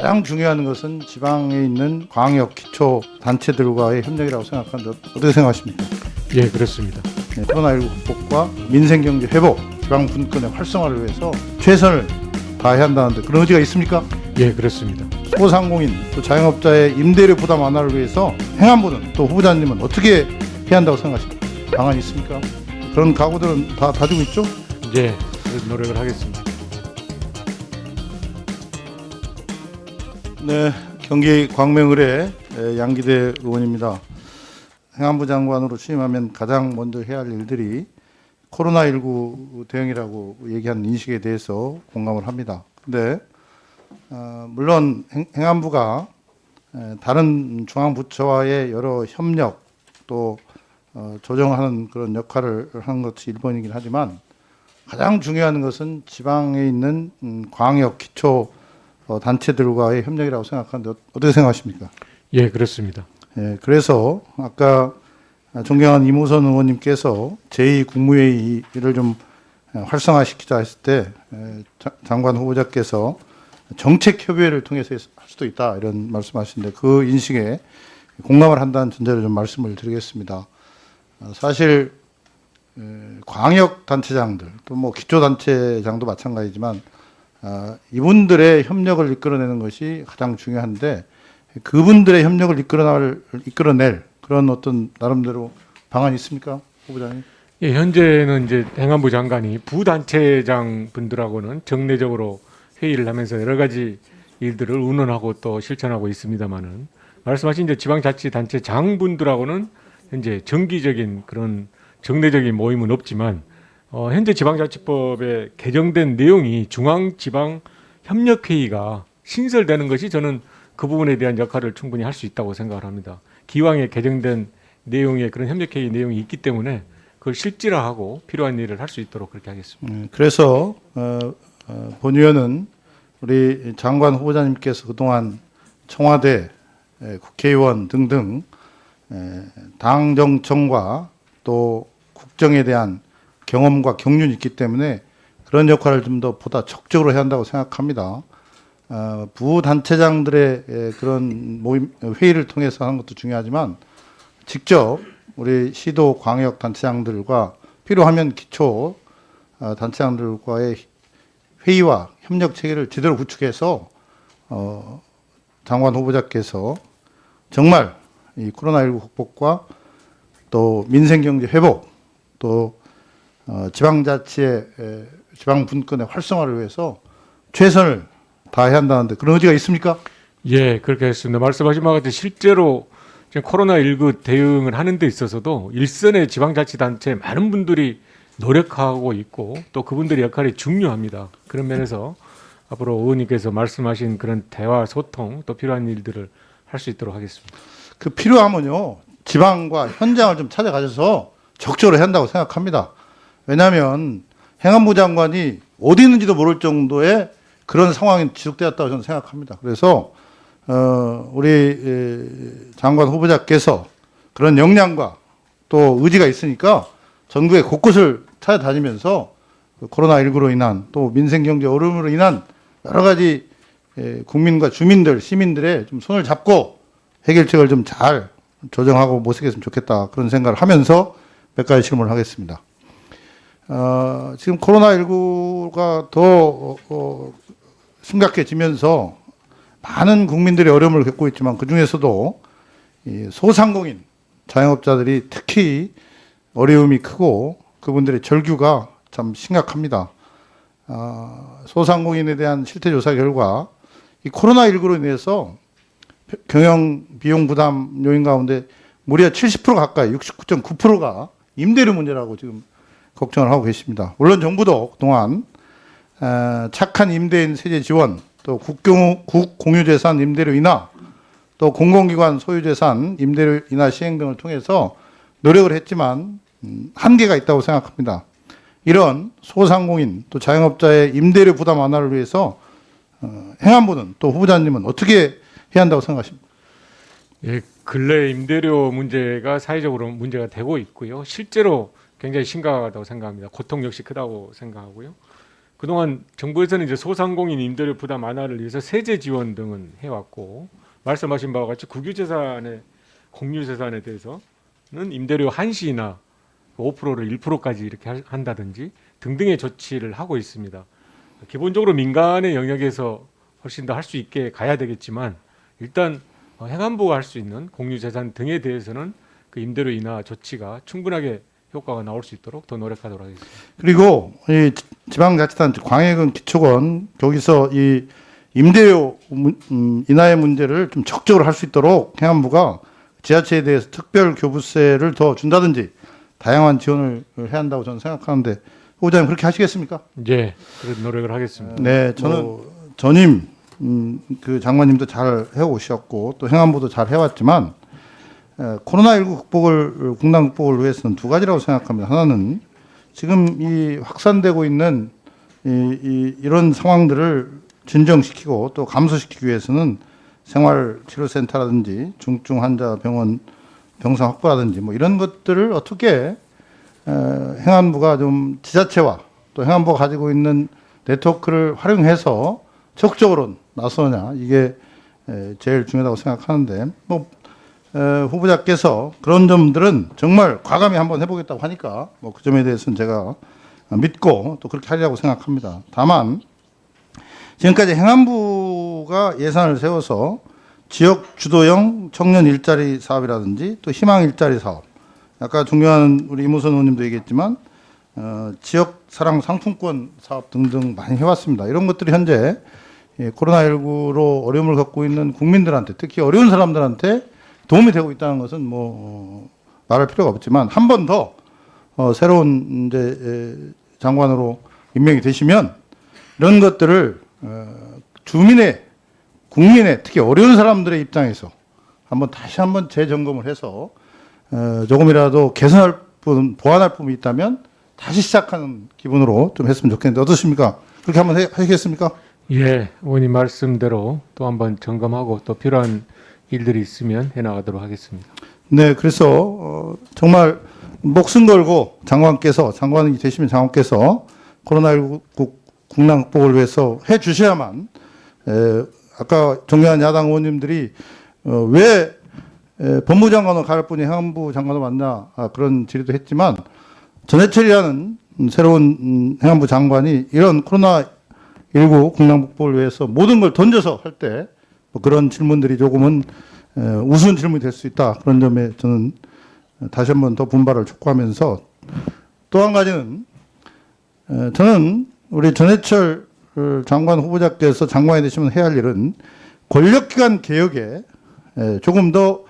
가장 중요한 것은 지방에 있는 광역 기초 단체들과의 협력이라고 생각하는데 어떻게 생각하십니까? 예, 그렇습니다. 네, 코로나19 극복과 민생경제 회복, 지방 분권의 활성화를 위해서 최선을 다해야 한다는데 그런 의지가 있습니까? 예, 그렇습니다. 소상공인 또 자영업자의 임대료 부담 완화를 위해서 행안부는 또 후보자님은 어떻게 해야 한다고 생각하십니까? 방안이 있습니까? 그런 각오들은 다 다지고 있죠? 예, 노력을 하겠습니다. 네, 경기 광명을의 양기대 의원입니다. 행안부 장관으로 취임하면 가장 먼저 해야 할 일들이 코로나19 대응이라고 얘기하는 인식에 대해서 공감을 합니다. 근데 물론 행안부가 다른 중앙부처와의 여러 협력 또 조정하는 그런 역할을 하는 것이 1번이긴 하지만 가장 중요한 것은 지방에 있는 광역 기초 단체들과의 협력이라고 생각하는데 어떻게 생각하십니까? 예, 그렇습니다. 예, 그래서 아까 존경하는 이무선 의원님께서 제2국무회의를 좀 활성화시키자 했을 때 장관 후보자께서 정책협의회를 통해서 할 수도 있다 이런 말씀하시는데 그 인식에 공감을 한다는 전제로 좀 말씀을 드리겠습니다. 사실 광역단체장들 또 뭐 기초단체장도 마찬가지지만 이분들의 협력을 이끌어내는 것이 가장 중요한데 그분들의 협력을 이끌어낼 그런 어떤 나름대로 방안이 있습니까, 후보자님? 예, 현재는 이제 행안부 장관이 부단체장 분들하고는 정례적으로 회의를 하면서 여러 가지 일들을 의논하고 또 실천하고 있습니다만은 말씀하신 이제 지방자치단체 장분들하고는 현재 정기적인 그런 정례적인 모임은 없지만 현재 지방자치법에 개정된 내용이 중앙지방협력회의가 신설되는 것이 저는 그 부분에 대한 역할을 충분히 할 수 있다고 생각을 합니다. 기왕에 개정된 내용의 그런 협력회의 내용이 있기 때문에 그걸 실질화하고 필요한 일을 할 수 있도록 그렇게 하겠습니다. 그래서 본 의원은 우리 장관 후보자님께서 그동안 청와대, 국회의원 등등 당 정청과 또 국정에 대한 경험과 경륜이 있기 때문에 그런 역할을 좀 더 보다 적극적으로 해야 한다고 생각합니다. 부단체장들의 그런 모임 회의를 통해서 하는 것도 중요하지만 직접 우리 시도 광역 단체장들과 필요하면 기초 단체장들과의 회의와 협력 체계를 제대로 구축해서 장관 후보자께서 정말 이 코로나19 극복과 또 민생경제 회복 또 지방자치의 지방 분권의 활성화를 위해서 최선을 다해야 한다는데 그런 의지가 있습니까? 예, 그렇게 했습니다. 말씀하신 바와 같이 실제로 지금 코로나19 대응을 하는 데 있어서도 일선의 지방자치단체 많은 분들이 노력하고 있고 또 그분들의 역할이 중요합니다. 그런 면에서 앞으로 의원님께서 말씀하신 그런 대화, 소통 또 필요한 일들을 할 수 있도록 하겠습니다. 그 필요하면요 지방과 현장을 좀 찾아가셔서 적극적으로 해야 한다고 생각합니다. 왜냐하면 행안부 장관이 어디 있는지도 모를 정도의 그런 상황이 지속되었다고 저는 생각합니다. 그래서 우리 장관 후보자께서 그런 역량과 또 의지가 있으니까 전국의 곳곳을 찾아다니면서 코로나19로 인한 또 민생경제 어려움으로 인한 여러 가지 국민과 주민들, 시민들의 좀 손을 잡고 해결책을 좀 잘 조정하고 모색했으면 좋겠다 그런 생각을 하면서 몇 가지 질문을 하겠습니다. 지금 코로나19가 더 심각해지면서 많은 국민들이 어려움을 겪고 있지만 그 중에서도 이 소상공인, 자영업자들이 특히 어려움이 크고 그분들의 절규가 참 심각합니다. 소상공인에 대한 실태조사 결과 이 코로나19로 인해서 경영 비용 부담 요인 가운데 무려 70% 가까이 69.9%가 임대료 문제라고 지금 걱정을 하고 계십니다. 물론 정부도 그동안 착한 임대인 세제 지원, 또 국공유재산 임대료 인하, 또 공공기관 소유재산 임대료 인하 시행 등을 통해서 노력을 했지만 한계가 있다고 생각합니다. 이런 소상공인 또 자영업자의 임대료 부담 완화를 위해서 행안부는 또 후보자님은 어떻게 해야 한다고 생각하십니까? 예, 근래 임대료 문제가 사회적으로 문제가 되고 있고요. 실제로 굉장히 심각하다고 생각합니다. 고통 역시 크다고 생각하고요. 그동안 정부에서는 이제 소상공인 임대료 부담 완화를 위해서 세제 지원 등은 해왔고 말씀하신 바와 같이 국유재산의 공유재산에 대해서는 임대료 한시나 5%를 1%까지 이렇게 한다든지 등등의 조치를 하고 있습니다. 기본적으로 민간의 영역에서 훨씬 더 할 수 있게 가야 되겠지만 일단 행안부가 할 수 있는 공유재산 등에 대해서는 그 임대료 인하 조치가 충분하게 효과가 나올 수 있도록 더 노력하도록 하겠습니다. 그리고 이 지방자치단체 광해군 기초권 거기서 이 임대료 인하의 문제를 좀 적극적으로 할 수 있도록 행안부가 지자체에 대해서 특별 교부세를 더 준다든지 다양한 지원을 해야 한다고 저는 생각하는데 후보자님 그렇게 하시겠습니까? 예, 그런 노력을 하겠습니다. 네, 저는 전임 그 장관님도 잘 해오셨고 또 행안부도 잘 해왔지만 코로나19 국난 극복을 위해서는 두 가지라고 생각합니다. 하나는 지금 이 확산되고 있는 이런 상황들을 진정시키고 또 감소시키기 위해서는 생활치료센터라든지 중증 환자 병원 병상 확보라든지 뭐 이런 것들을 어떻게 행안부가 좀 지자체와 또 행안부가 가지고 있는 네트워크를 활용해서 적극적으로 나서냐 이게 제일 중요하다고 생각하는데 뭐 후보자께서 그런 점들은 정말 과감히 한번 해보겠다고 하니까 뭐 그 점에 대해서는 제가 믿고 또 그렇게 하리라고 생각합니다. 다만 지금까지 행안부가 예산을 세워서 지역 주도형 청년 일자리 사업이라든지 또 희망 일자리 사업, 아까 존경하는 우리 이무선 의원님도 얘기했지만 지역 사랑 상품권 사업 등등 많이 해왔습니다. 이런 것들이 현재 코로나19로 어려움을 겪고 있는 국민들한테 특히 어려운 사람들한테 도움이 되고 있다는 것은 뭐 말할 필요가 없지만 한 번 더 새로운 이제 장관으로 임명이 되시면 이런 것들을 주민의 국민의 특히 어려운 사람들의 입장에서 다시 한번 재점검을 해서 조금이라도 개선할 부분 보완할 부분이 있다면 다시 시작하는 기분으로 좀 했으면 좋겠는데 어떻습니까? 그렇게 한번 하시겠습니까? 예, 의원님 말씀대로 또 한번 점검하고 또 필요한 일들이 있으면 해나가도록 하겠습니다. 네, 그래서 정말 목숨 걸고 장관이 되시면 장관께서 코로나19 국난 극복을 위해서 해 주셔야만 아까 존경한 야당 의원님들이 왜 법무장관으로 갈 분이 행안부 장관으로 왔냐 그런 질의도 했지만 전해철이라는 새로운 행안부 장관이 이런 코로나19 국난 극복을 위해서 모든 걸 던져서 할 때 그런 질문들이 조금은 우스운 질문이 될 수 있다. 그런 점에 저는 다시 한번 더 분발을 촉구하면서 또 한 가지는 저는 우리 전해철 장관 후보자께서 장관이 되시면 해야 할 일은 권력기관 개혁에 조금 더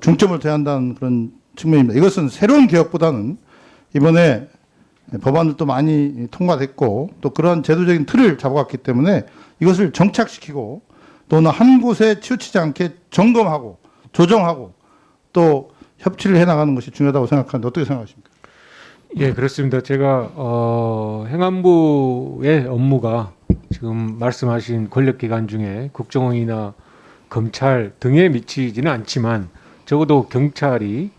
중점을 둬야 한다는 그런 측면입니다. 이것은 새로운 개혁보다는 이번에 법안들도 많이 통과됐고 또 그런 제도적인 틀을 잡아왔기 때문에 이것을 정착시키고 또는 한 곳에 치우치지 않게 점검하고 조정하고 또 협치를 해나가는 것이 중요하다고 생각하는데 어떻게 생각하십니까? 예, 그렇습니다. 제가 행안부의 업무가 지금 말씀하신 권력기관 중에 국정원이나 검찰 등에 미치지는 않지만 적어도 경찰이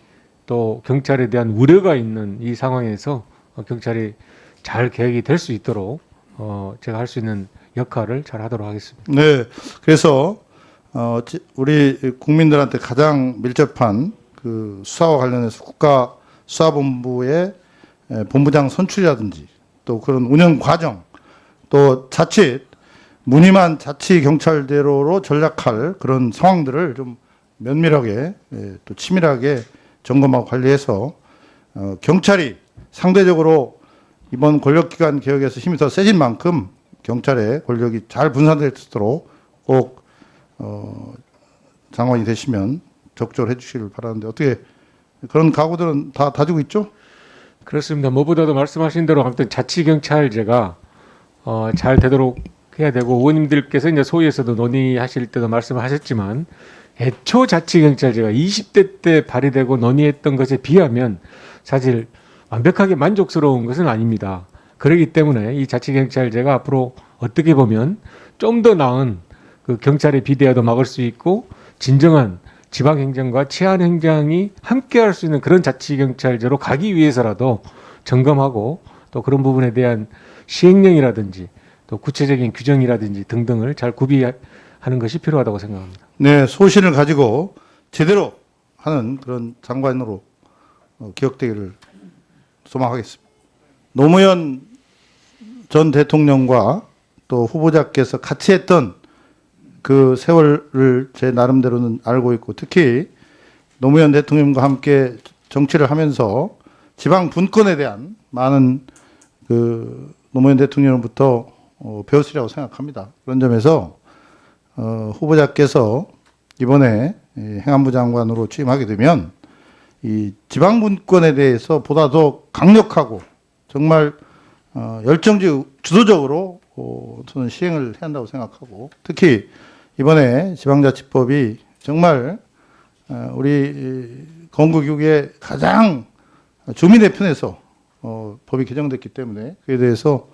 또 경찰에 대한 우려가 있는 이 상황에서 경찰이 잘 개혁이 될 수 있도록 제가 할 수 있는 역할을 잘 하도록 하겠습니다. 네, 그래서 우리 국민들한테 가장 밀접한 그 수사와 관련해서 국가수사본부의 본부장 선출이라든지 또 그런 운영 과정 또 자칫 무늬만 자치경찰대로로 전락할 그런 상황들을 좀 면밀하게 또 치밀하게 점검하고 관리해서 경찰이 상대적으로 이번 권력기관 개혁에서 힘이 더 세진 만큼 경찰의 권력이 잘 분산될 수 있도록 꼭 장관이 되시면 적극적으로 해주시길 바라는데 어떻게 그런 각오들은 다 다지고 있죠? 그렇습니다. 무엇보다도 말씀하신 대로 아무튼 자치경찰제가 잘 되도록 해야 되고 의원님들께서 이제 소위에서도 논의하실 때도 말씀하셨지만 애초 자치경찰제가 20대 때 발의되고 논의했던 것에 비하면 사실 완벽하게 만족스러운 것은 아닙니다. 그렇기 때문에 이 자치경찰제가 앞으로 어떻게 보면 좀 더 나은 그 경찰의 비대화도 막을 수 있고 진정한 지방행정과 치안행정이 함께할 수 있는 그런 자치경찰제로 가기 위해서라도 점검하고 또 그런 부분에 대한 시행령이라든지 또 구체적인 규정이라든지 등등을 잘 구비하는 것이 필요하다고 생각합니다. 네, 소신을 가지고 제대로 하는 그런 장관으로 기억되기를 소망하겠습니다. 노무현 전 대통령과 또 후보자께서 같이 했던 그 세월을 제 나름대로는 알고 있고, 특히 노무현 대통령과 함께 정치를 하면서 지방 분권에 대한 많은 그 노무현 대통령으로부터 배웠으리라고 생각합니다. 그런 점에서 후보자께서 이번에 행안부 장관으로 취임하게 되면 이 지방 분권에 대해서 보다 더 강력하고 정말 열정적 주도적으로 저는 시행을 해야 한다고 생각하고, 특히 이번에 지방자치법이 정말 우리 건국이후에 가장 주민의 편에서 법이 개정됐기 때문에 그에 대해서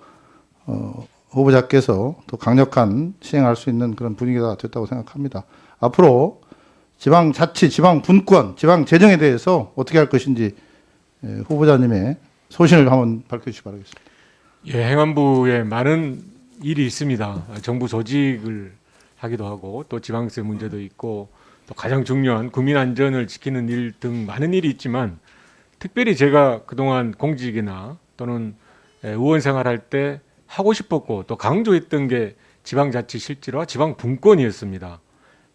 후보자께서 더 강력한 시행할 수 있는 그런 분위기가 됐다고 생각합니다. 앞으로 지방자치, 지방분권, 지방재정에 대해서 어떻게 할 것인지 후보자님의 소신을 한번 밝혀주시기 바라겠습니다. 예, 행안부에 많은 일이 있습니다. 정부 조직을 하기도 하고 또 지방세 문제도 있고 또 가장 중요한 국민 안전을 지키는 일 등 많은 일이 있지만, 특별히 제가 그동안 공직이나 또는 의원 생활할 때 하고 싶었고 또 강조했던 게 지방자치 실질화, 지방분권이었습니다.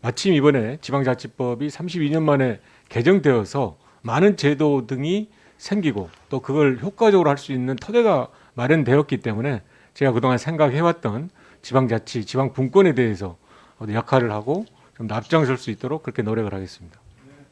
마침 이번에 지방자치법이 32년 만에 개정되어서 많은 제도 등이 생기고 또 그걸 효과적으로 할 수 있는 토대가 마련되었기 때문에 제가 그동안 생각해왔던 지방자치, 지방분권에 대해서 역할을 하고 좀 더 앞장설 수 있도록 그렇게 노력을 하겠습니다.